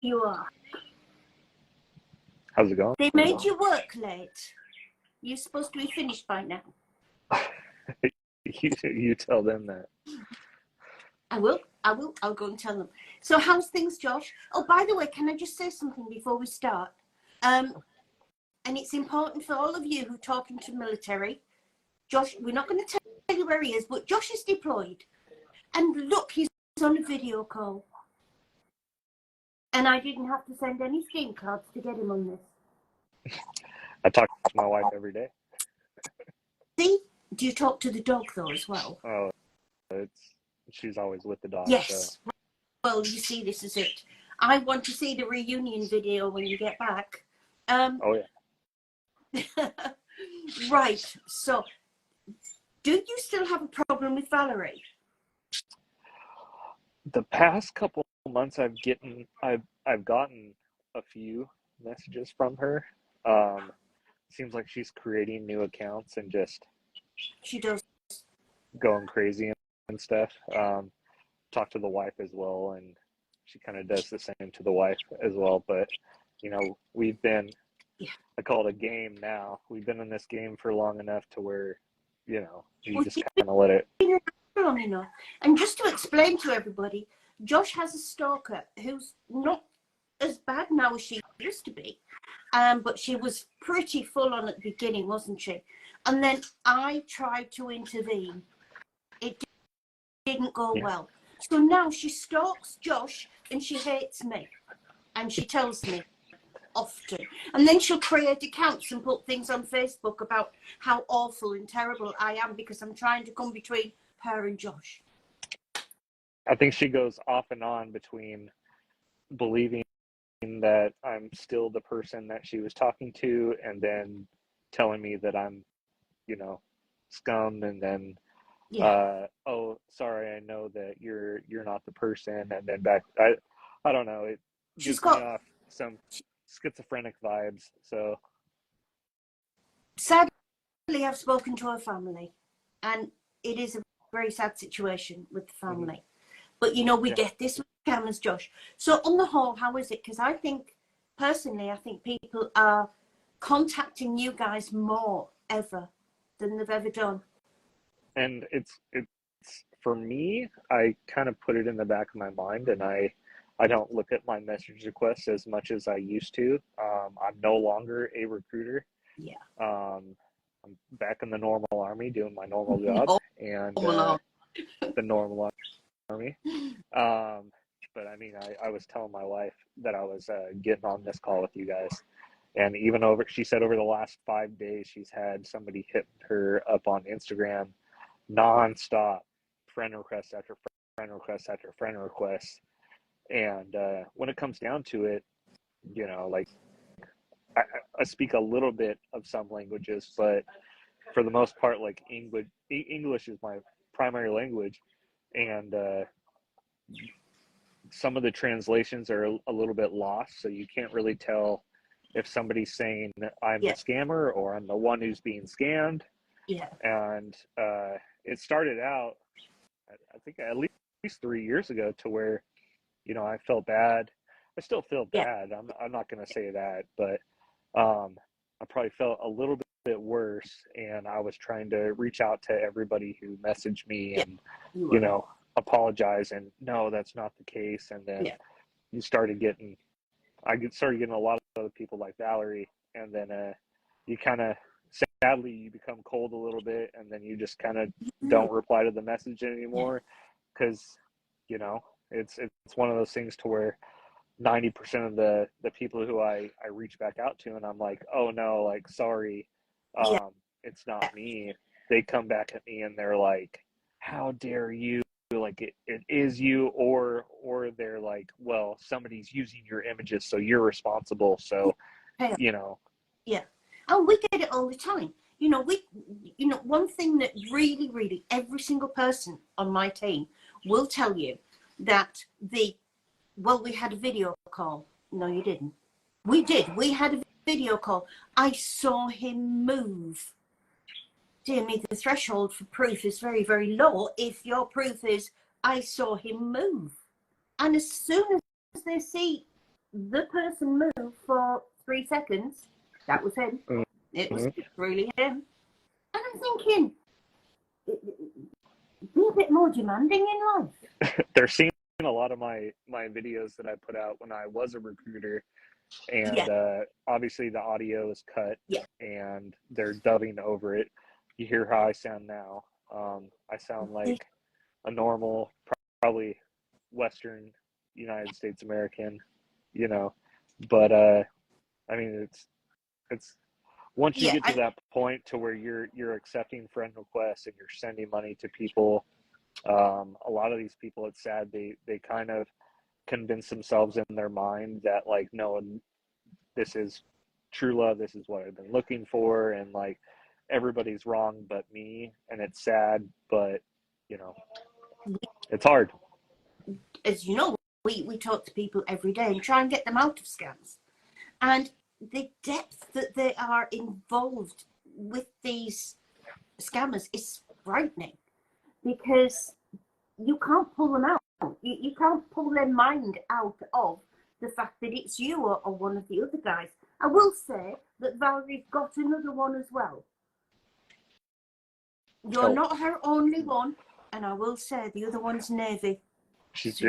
You are. How's it going? They made you work late. You're supposed to be finished by now. You tell them that. I will. I'll go and tell them. So how's things, Josh? Oh, by the way, can I just say something before we start? And it's important for all of you who talk into military. Josh, we're not going to tell you where he is, but Josh is deployed. And look, he's on a video call. And I didn't have to send any scheme cards to get him on this. I talk to my wife every day. See? Do you talk to the dog, though, as well? Oh, she's always with the dog. Yes. So. Well, you see, this is it. I want to see the reunion video when you get back. Oh, yeah. Right. So, do you still have a problem with Valerie? The past couple months, I've gotten a few messages from her. Seems like she's creating new accounts and just She does. going crazy and stuff. Talk to the wife as well, and she kind of does the same to the wife as well. But you know, we've been, I call it a game now. We've been in this game for long enough to where, you know, you just kind of let it. Long enough. And just to explain to everybody, Josh has a stalker who's not as bad now as she used to be. But she was pretty full on at the beginning, wasn't she? And then I tried to intervene. It didn't go well. So now she stalks Josh and she hates me. And she tells me often. And then she'll create accounts and put things on Facebook about how awful and terrible I am because I'm trying to come between her and Josh. I think she goes off and on between believing that I'm still the person that she was talking to and then telling me that I'm, you know, scum, and then oh, sorry, I know that you're not the person, and then back. I don't know, it gives me off some schizophrenic vibes. So sadly, I've spoken to her family, and it is a very sad situation with the family. Mm-hmm. But you know, we get this with cameras, Josh. So on the whole, how is it? Because I think people are contacting you guys more ever than they've ever done. And it's for me, I kind of put it in the back of my mind, and I don't look at my message requests as much as I used to. I'm no longer a recruiter. Yeah. I'm back in the normal army doing my normal job and the normal army. But I mean, I was telling my wife that I was getting on this call with you guys. And even she said over the last 5 days, she's had somebody hit her up on Instagram nonstop, friend request after friend request after friend request. And when it comes down to it, you know, like I speak a little bit of some languages, but for the most part, like English is my primary language, and some of the translations are a little bit lost, so you can't really tell if somebody's saying I'm a scammer or I'm the one who's being scammed. Yeah. And it started out, I think at least 3 years ago, to where, you know, I felt bad. I still feel bad. I'm not going to say that, but I probably felt a little bit worse, and I was trying to reach out to everybody who messaged me and, you know, apologize, and no, that's not the case. And then I started getting a lot of other people like Valerie, and then you kind of, sadly, you become cold a little bit, and then you just kind of don't reply to the message anymore, because, you know, it's one of those things to where 90% of the people who I reach back out to, and I'm like, oh no, like, sorry, it's not me. They come back at me and they're like, how dare you? Like it is you, or they're like, well, somebody's using your images, so you're responsible. So, you know. Yeah. Oh, we get it all the time. You know, one thing that really, really every single person on my team will tell you that we had a video call. No, you didn't. We did. We had a video call. I saw him move. Dear me, the threshold for proof is very, very low if your proof is I saw him move. And as soon as they see the person moved for 3 seconds, that was him. Mm-hmm. It was really him. And I'm thinking, be a bit more demanding in life. They're seeing a lot of my videos that I put out when I was a recruiter, and obviously the audio is cut, and they're dubbing over it. You hear how I sound now. I sound like a normal, probably Western United States American, but I mean, it's once you get to that point to where you're accepting friend requests and you're sending money to people, a lot of these people, it's sad, they kind of convince themselves in their mind that, like, no, this is true love, this is what I've been looking for, and like everybody's wrong but me, and it's sad, but it's hard. As you know, we talk to people every day and try and get them out of scams, and the depth that they are involved with these scammers is frightening, because you can't pull them out. You can't pull their mind out of the fact that it's you or one of the other guys. I will say that Valerie's got another one as well. You're not her only one, and I will say the other one's Navy. She's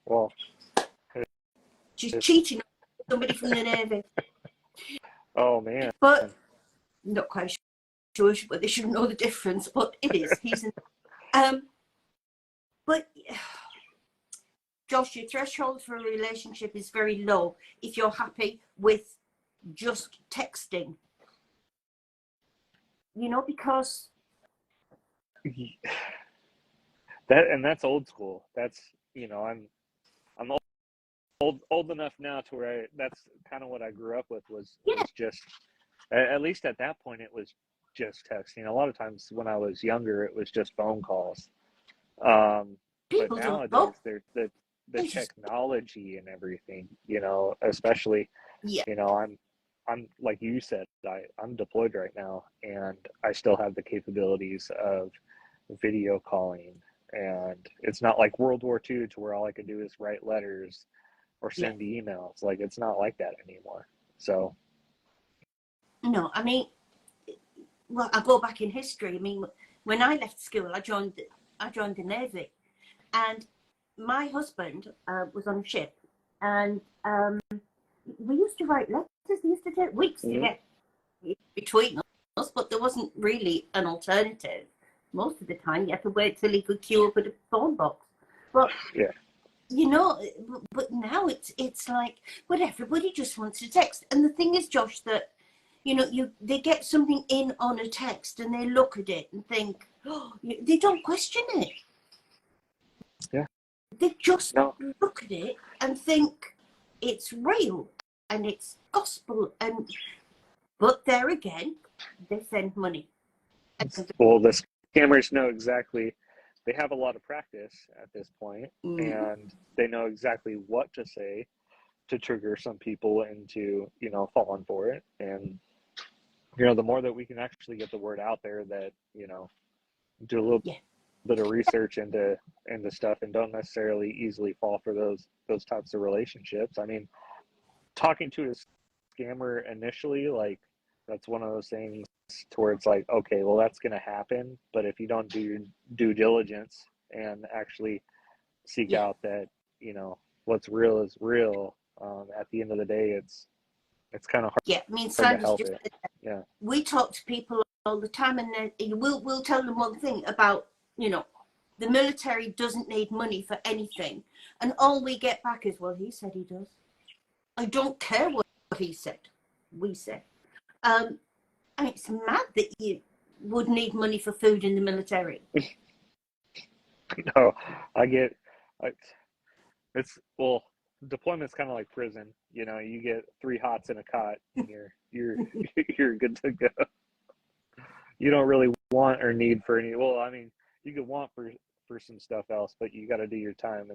well, she's cheating on somebody from the Navy. Oh man! But not quite sure, but they should know the difference. But it is. He's but Josh, your threshold for a relationship is very low if you're happy with just texting. Because that's old school. That's I'm old enough now to where that's kind of what I grew up with was just, at least at that point, it was just texting. A lot of times when I was younger, it was just phone calls. But nowadays, the technology and everything, especially, I'm like you said, I'm deployed right now, and I still have the capabilities of video calling, and it's not like World War II to where all I could do is write letters or send emails. Like, it's not like that anymore. So no, I mean, well, I go back in history. I mean, when I left school, I joined the Navy, and my husband was on a ship, and we used to write letters. They used to take weeks to get between us, but there wasn't really an alternative. Most of the time, you had to wait till he could queue up at a phone box. But but now it's like, but everybody just wants to text. And the thing is, Josh, that they get something in on a text and they look at it and think, they don't question it. Yeah. They just look at it and think it's real and it's gospel. But there again, they send money. Well, the scammers know exactly. They have a lot of practice at this point, and they know exactly what to say to trigger some people into, falling for it. And, the more that we can actually get the word out there that, do a little bit of research into stuff and don't necessarily easily fall for those types of relationships. I mean, talking to a scammer initially, like, that's one of those things to where it's like, okay, well, that's going to happen. But if you don't do your due diligence and actually seek out that, what's real is real, at the end of the day, it's kind of hard. Yeah, I mean, hard to help it. We talk to people all the time, and we'll tell them one thing about, the military doesn't need money for anything. And all we get back is, well, he said he does. I don't care what he said. We said. And it's mad that you would need money for food in the military. No, deployment's kind of like prison. You get 3 hots in a cot, and you're good to go. You don't really want or need for any. Well, I mean, you could want for some stuff else, but you got to do your time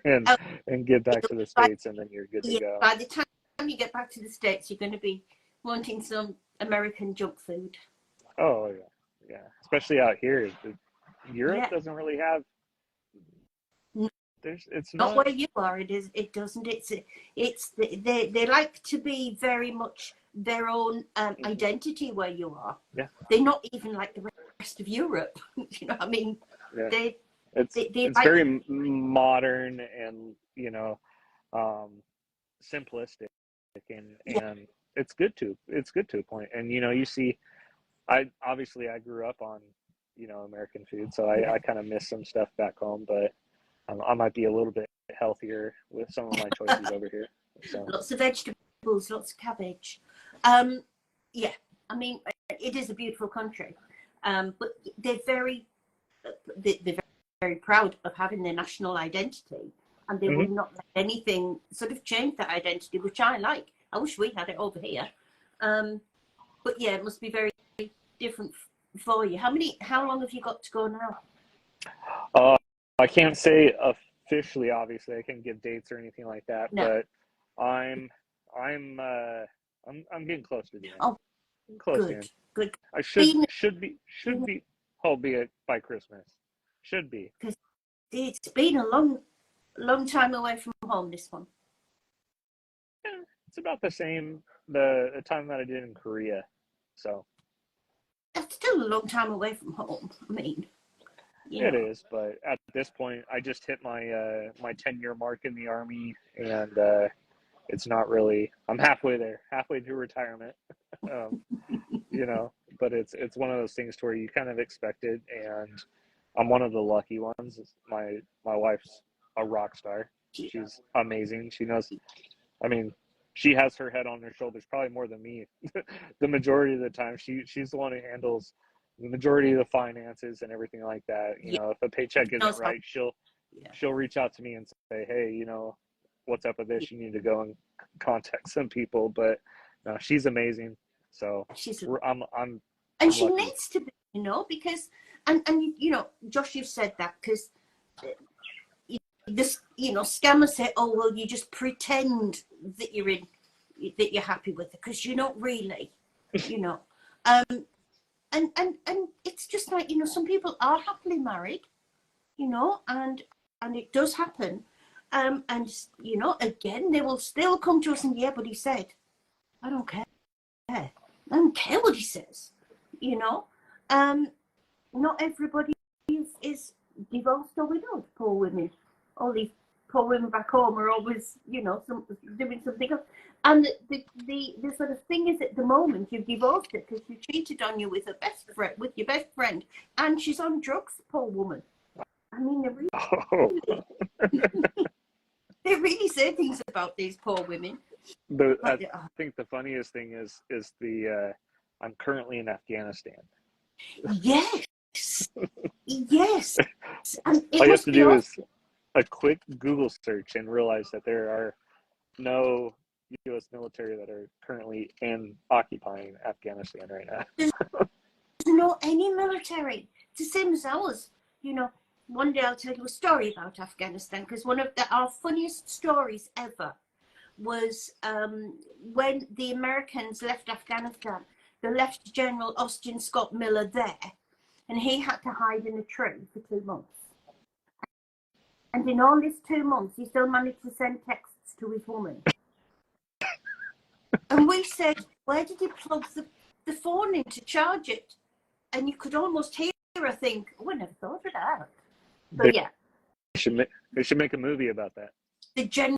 and get back to the States, and then you're good to go. By the time you get back to the States, you're going to be wanting some American junk food. Oh yeah, especially out here. Europe doesn't really have it's Not not. where you are. It doesn't. They like to be very much their own identity where you are. Yeah. They're not even like the rest of Europe. You know what I mean? Yeah. They they It's like, very modern and, um, simplistic, and yeah, it's good to a point. And you see, I grew up on American food, so yeah. I kind of miss some stuff back home, but I might be a little bit healthier with some of my choices over here. So Lots of vegetables, lots of cabbage. Yeah, I mean, it is a beautiful country, but they're very proud of having their national identity, and they will hmm not let anything sort of change that identity, which I like. I wish we had it over here. But yeah, it must be very different for you. How long have you got to go now? uh, I can't say officially, obviously, I can't give dates or anything like that, No. but I'm I'm uh, I'm getting close to the end. Oh, Close to the good, end. good. I Been should be, albeit by Christmas. Should be. because it's been a long time away from home. This one. Yeah, it's about the same the time that I did in Korea. So That's still a long time away from home. I mean, you it know. is, but at this point, I just hit my 10-year mark in the army, and it's not really. I'm halfway there, halfway to retirement. um, but it's one of those things to where you kind of expect it, and I'm one of the lucky ones. My wife's a rock star. She's amazing. She knows. I mean, she has her head on her shoulders probably more than me. The majority of the time, she's the one who handles the majority of the finances and everything like that. Yeah, If a paycheck isn't knows how. right, Yeah, she'll reach out to me and say, hey, what's up with yeah. this? You need to go and contact some people. But no, she's amazing. So She's and I'm she lucky. needs to be, because and Josh, you've said that because this, scammers say, oh well, you just pretend that you're happy with it because you're not really, you know, um, and it's just like, some people are happily married, and it does happen, and again they will still come to us and, yeah, but he said, I don't care, I don't care what he says, you know, um, not everybody is divorced or widowed. Poor women, all these poor women back home are always, doing something else. And the sort of thing is, at the moment you've divorced her because she cheated on you with your best friend, and she's on drugs. Poor woman. I mean, Oh, they really say things about these poor women. I But think the funniest thing is the I'm currently in Afghanistan. yes, yes, and All it you have must to be do awful. is a quick Google search and realize that there are no U.S. military that are currently in occupying Afghanistan right now. There's no any military. It's the same as ours. One day I'll tell you a story about Afghanistan, because one of our funniest stories ever was when the Americans left Afghanistan. They left General Austin Scott Miller there, and he had to hide in a tree for 2 months. And in all these 2 months, he still managed to send texts to his woman. And we said, where did he plug the phone in to charge it? And you could almost hear her think, oh, I never thought of that. So They yeah, they should make a movie about that. the General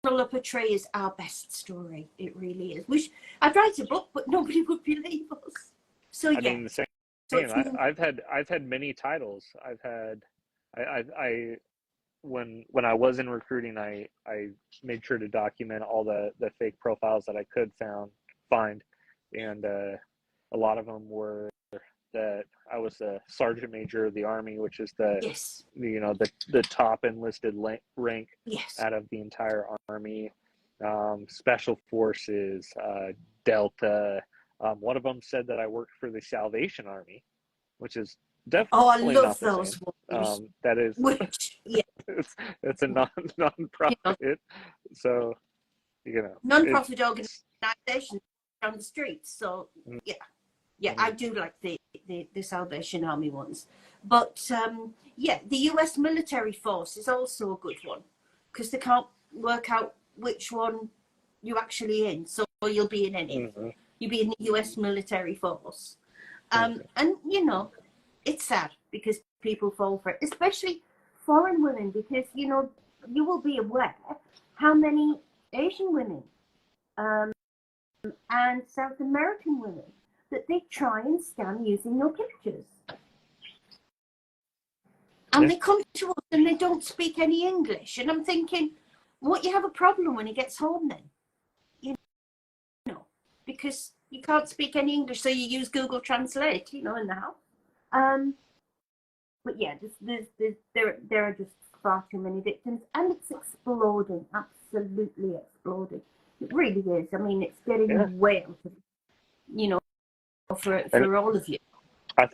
Up a Tree is our best story. It really is. I'd write a book, but nobody would believe us. So I yeah. mean, the same. So it's I've had many titles. I've had I when I was in recruiting, I made sure to document all the fake profiles that I could find, and a lot of them were that I was a sergeant major of the Army, which is yes, the top enlisted rank yes. out of the entire Army. Special Forces, Delta. One of them said that I worked for the Salvation Army, which is Oh, I definitely love not the same. those ones. That is, Which, yeah, it's a you know, non-profit, so non-profit it's organisations on the streets. So mm, yeah, yeah, I I mean, do like the Salvation Army ones. But yeah, the US military force is also a good one because they can't work out which one you're actually in. So you'll be in any. Mm-hmm. You'll be in the US military force. Mm-hmm. And, you know, it's sad because people fall for it, especially foreign women, because, you know, you will be aware how many Asian women and South American women that they try and scam using your pictures. And they come to us and they don't speak any English. And I'm thinking, what, you have a problem when he gets home then? You know, because you can't speak any English, so you use Google Translate, you know, in the house. But yeah, there are just far too many victims, and it's exploding, absolutely exploding. It really is. I mean, it's getting way out of, you know, for all of you. I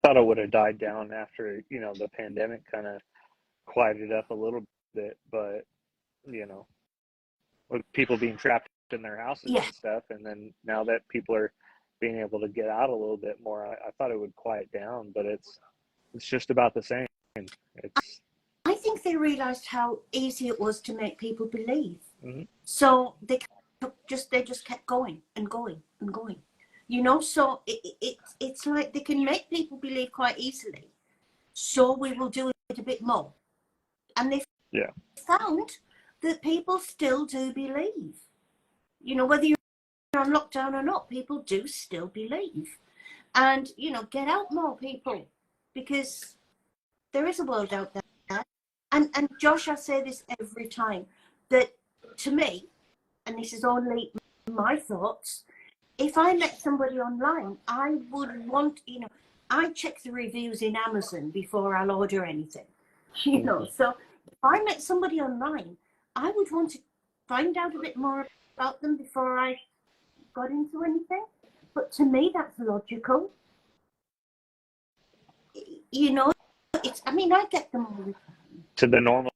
thought it would have died down after, you know, the pandemic kind of quieted up a little bit, but, you know, with people being trapped in their houses and stuff, and then now that people are being able to get out a little bit more, I thought it would quiet down, but it's just about the same. It's. I think they realized how easy it was to make people believe. Mm-hmm. So they just kept going and going and going. You know, so it's like they can make people believe quite easily. So we will do it a bit more. And they found that people still do believe. You know, whether you're on lockdown or not, people do still believe. And, you know, get out more, people, because there is a world out there. And Josh, I say this every time, that to me, and this is only my thoughts, if I met somebody online, I would want, you know, I check the reviews in Amazon before I'll order anything, you know. So if I met somebody online, I would want to find out a bit more about them before I got into anything. But to me, that's logical. You know, I mean, I get them all the time. To the normal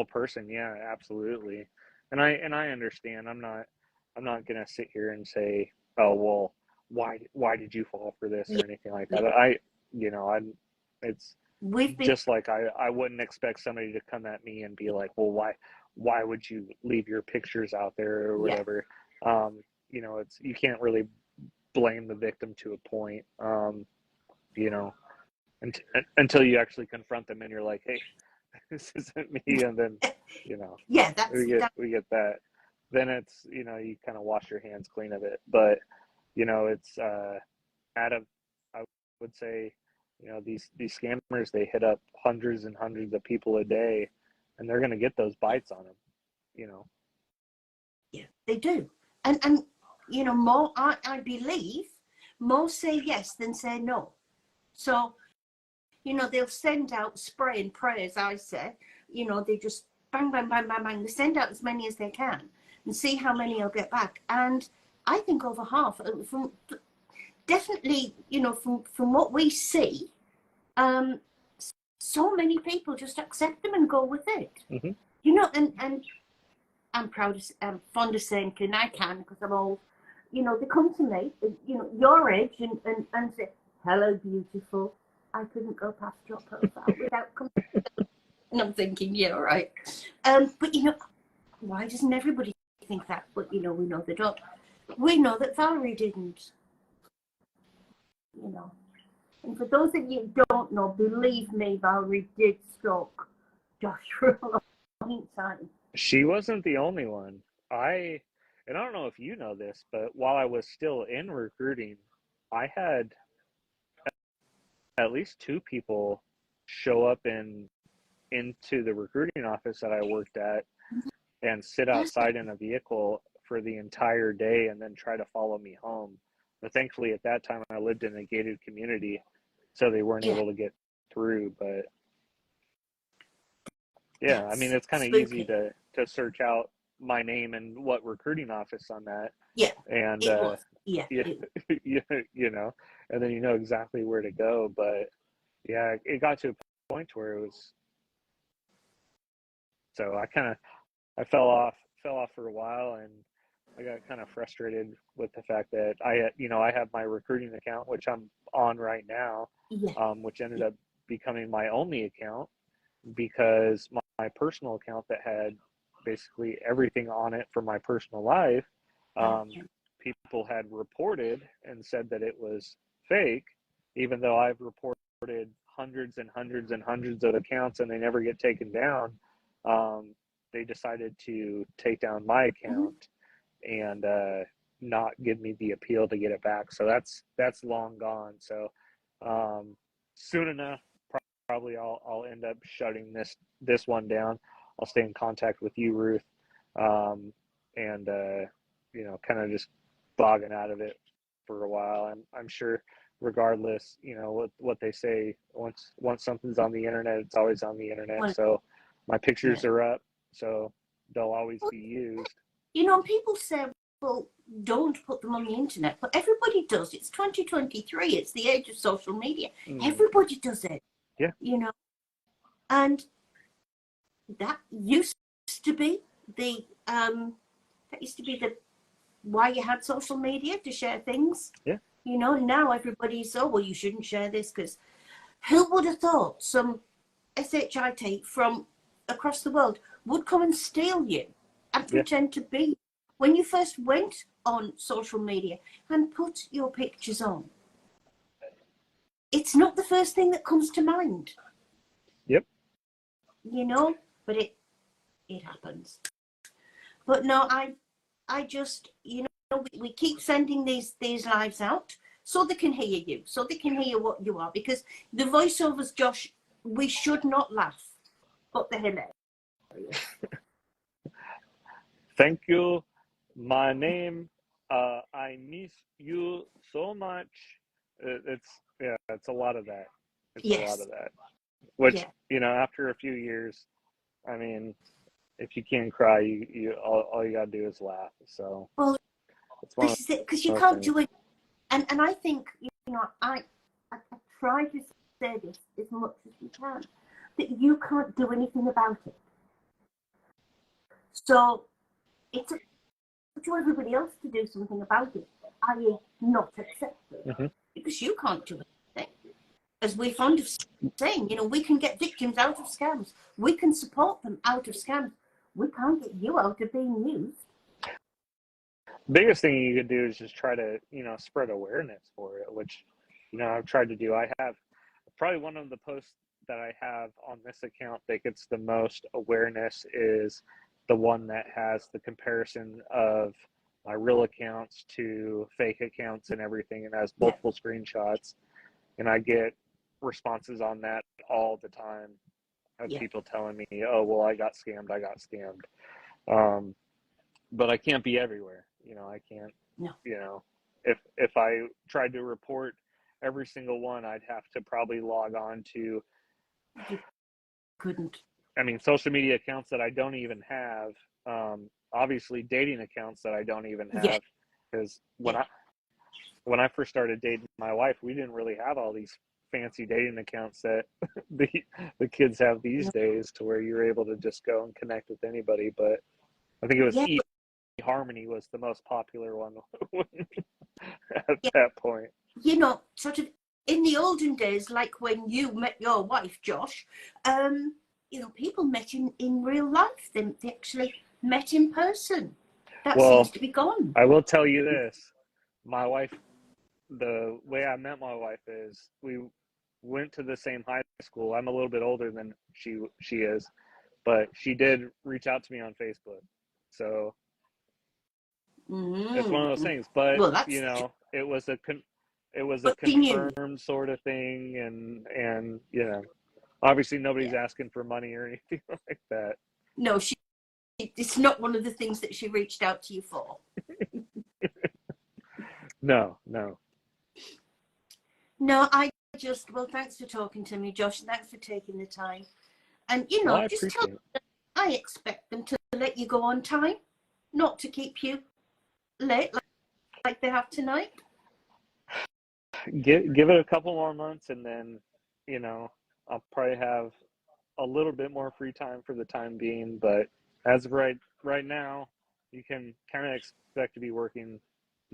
person, yeah, absolutely. And I understand. I'm not gonna sit here and say, oh well, why did you fall for this or anything like that. It's just like I wouldn't expect somebody to come at me and be like, well, why would you leave your pictures out there or whatever. You know, it's, you can't really blame the victim to a point, you know, until you actually confront them and you're like, hey, this isn't me, and then, you know, we get that, then it's, you know, you kind of wash your hands clean of it. But, you know, it's out of, I would say, you know, these scammers, they hit up hundreds and hundreds of people a day, and they're going to get those bites on them, you know. Yeah, they do. And you know, more, I believe more say yes than say no. So, you know, they'll send out spray and pray, as I say. You know, they just bang, bang, bang, bang, bang. They send out as many as they can and see how many will get back. And I think over half, from definitely, you know, from what we see, so many people just accept them and go with it. Mm-hmm. You know, and I'm fond of saying can, I can, because I'm old. You know, they come to me, you know, your age, and say, hello, beautiful. I couldn't go past your profile without coming. And I'm thinking, yeah, all right. But, you know, why doesn't everybody think that? But, you know, we know they don't. We know that Valerie didn't, you know. And for those of you who don't know, believe me, Valerie did stalk Josh for a long time. She wasn't the only one. And I don't know if you know this, but while I was still in recruiting, I had at least two people show up into the recruiting office that I worked at and sit outside in a vehicle for the entire day and then try to follow me home. But thankfully at that time I lived in a gated community, so they weren't able to get through. But yeah, I mean, it's kind of easy to search out my name and what recruiting office I'm at. Yeah, and it was. you know, and then you know exactly where to go. But yeah, it got to a point where it was, so I fell off for a while, and I got kind of frustrated with the fact that I have my recruiting account, which I'm on right now, which ended up becoming my only account, because my personal account that had basically everything on it for my personal life, people had reported and said that it was fake, even though I've reported hundreds and hundreds and hundreds of accounts and they never get taken down. They decided to take down my account and not give me the appeal to get it back. So that's long gone. So soon enough, probably I'll end up shutting this one down. I'll stay in contact with you, Ruth, and you know, kind of just bogging out of it for a while. I'm sure, regardless, you know what they say. Once something's on the internet, it's always on the internet. So my pictures are up, so they'll always be used. You know, people say, well, don't put them on the internet, but everybody does. It's 2023. It's the age of social media. Everybody does it. Yeah. You know, and that used to be the why you had social media, to share things. Yeah. You know, now everybody's, oh, well, you shouldn't share this, because who would have thought some SHIT from across the world would come and steal you and pretend to be when you first went on social media and put your pictures on? It's not the first thing that comes to mind. Yep. You know, but it happens. But no, I just, you know, we keep sending these lives out so they can hear you, so they can hear what you are, because the voiceovers, Josh, we should not laugh, but they're hilarious. Thank you. My name, I miss you so much. It's a lot of that. It's a lot of that. Which, you know, after a few years, I mean, if you can't cry, you all you gotta do is laugh. So, well, this is it, because you can't do it. And I think, you know, I try to say this as much as you can, that you can't do anything about it. So it's up to everybody else to do something about it, i.e. not accept it, because you can't do anything. As we're fond of saying, you know, we can get victims out of scams. We can support them out of scams. We can't get you out of being used. Biggest thing you could do is just try to, you know, spread awareness for it, which, you know, I've tried to do. I have probably one of the posts that I have on this account that gets the most awareness is the one that has the comparison of my real accounts to fake accounts and everything, and has multiple screenshots. And I get responses on that all the time of people telling me, oh, well, I got scammed. But I can't be everywhere. You know, I can't, you know, if I tried to report every single one, I'd have to probably log on to, you couldn't. I mean, social media accounts that I don't even have, obviously dating accounts that I don't even have, because when I first started dating my wife, we didn't really have all these fancy dating accounts that the kids have these days, to where you're able to just go and connect with anybody. But I think it was Harmony was the most popular one at that point. You know, sort of in the olden days, like when you met your wife, Josh, you know, people met in real life. They actually met in person. That seems to be gone. I will tell you this. My wife, the way I met my wife is we went to the same high school. I'm a little bit older than she is, but she did reach out to me on Facebook. So it's one of those things. But, you know, it was a confirmed sort of thing, and you know, obviously nobody's asking for money or anything like that. No, it's not one of the things that she reached out to you for. No, well, thanks for talking to me, Josh. Thanks for taking the time. And, you know, just tell them that I expect them to let you go on time, not to keep you late like they have tonight. Give it a couple more months, and then, you know, I'll probably have a little bit more free time for the time being. But as of right now, you can kind of expect to be working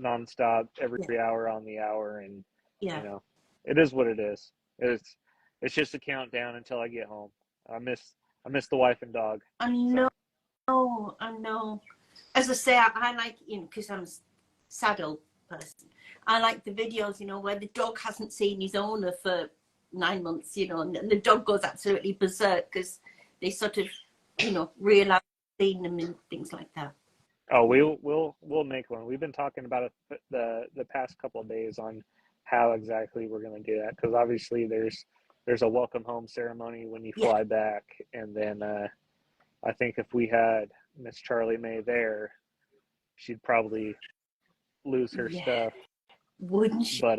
nonstop every hour on the hour, and you know, it is what it is. it's just a countdown until I get home. I miss the wife and dog. I know, I know. As I say, I like, because I'm a saddle person. I like the videos, where the dog hasn't seen his owner for 9 months, and the dog goes absolutely berserk because they sort of, realize seeing them and things like that. Oh, we'll make one. We've been talking about it the past couple of days on how exactly we're going to do that, because obviously there's a welcome home ceremony when you fly back, and then I think if we had Miss Charlie May there, she'd probably lose her stuff. Wouldn't she? But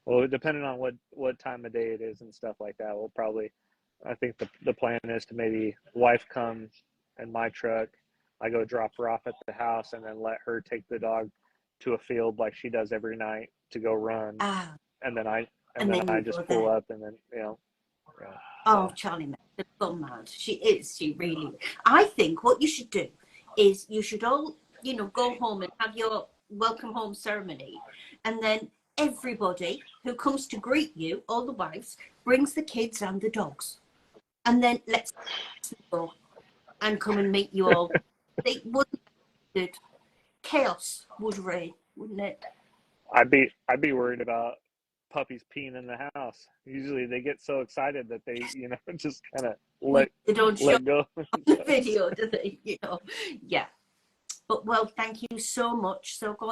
well, depending on what time of day it is and stuff like that, we'll probably. I think the plan is to maybe wife come in my truck, I go drop her off at the house, and then let her take the dog to a field like she does every night to go run, and then I just pull up, and then Oh, Charlie May, the fun mad. She really. I think what you should do is you should all, go home and have your welcome home ceremony, and then everybody who comes to greet you, all the wives, brings the kids and the dogs, and then let's go and come and meet you all. They wouldn't. Chaos would reign, wouldn't it? I'd be worried about puppies peeing in the house. Usually they get so excited that they, just kind of let go. The video, do they? Yeah. But well, thank you so much. So go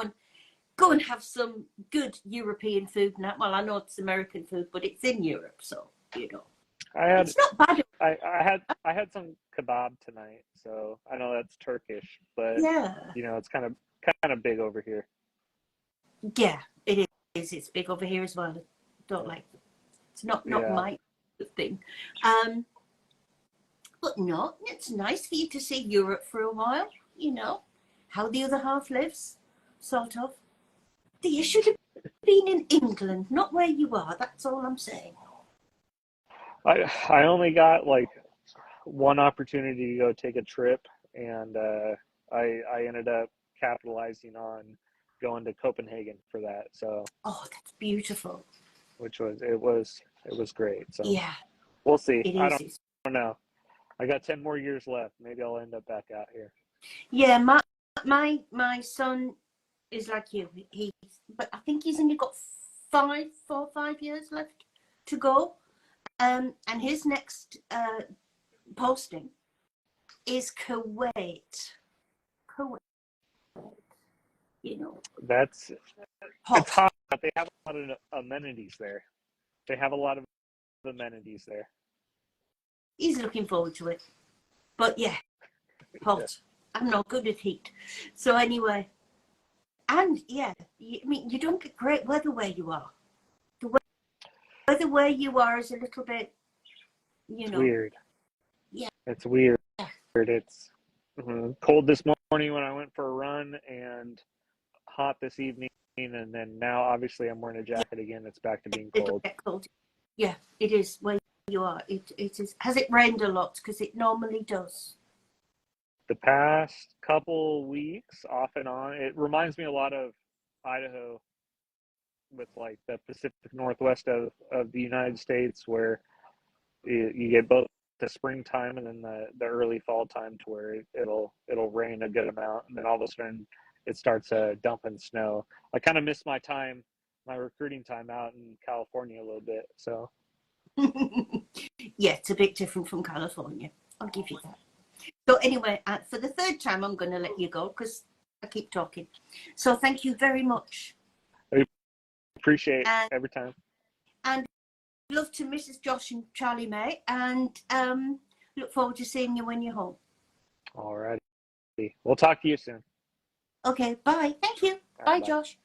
and have some good European food now. Well, I know it's American food, but it's in Europe, so it's not bad. I had some kebab tonight, so I know that's Turkish, but it's kind of big over here. Yeah, it is. It's big over here as well. I don't like it. It's not my thing. But no, it's nice for you to see Europe for a while. How the other half lives, sort of. You should have been in England, not where you are. That's all I'm saying. I only got like one opportunity to go take a trip, and I ended up capitalizing on going to Copenhagen for that. So that's beautiful. It was great. So yeah, we'll see. I don't know. I got 10 more years left. Maybe I'll end up back out here. Yeah, my son is like you. But I think he's only got 4 or 5 years left to go. And his next posting is Kuwait. That's hot. It's hot. They have a lot of amenities there. He's looking forward to it. But yeah, hot. I'm not good at heat. So anyway, and you don't get great weather where you are. The weather where you are is a little bit, It's weird. Yeah. It's weird. Yeah. It's cold this morning when I went for a run, and hot this evening, and then now obviously I'm wearing a jacket again. It's back to being cold. Cold. Yeah, it is where you are. It is. Has it rained a lot? Because it normally does. The past couple weeks, off and on, it reminds me a lot of Idaho, with like the Pacific Northwest of the United States, where you get both the springtime and then the early fall time, to where it'll rain a good amount, and then all of a sudden it starts dumping snow. I kind of miss my recruiting time out in California a little bit. So yeah, it's a bit different from California. I'll give you that. So anyway, for the third time, I'm going to let you go because I keep talking. So thank you very much. I appreciate it every time. And love to Mrs. Josh and Charlie May, and look forward to seeing you when you're home. All righty. We'll talk to you soon. Okay, bye. Thank you. Bye, Josh.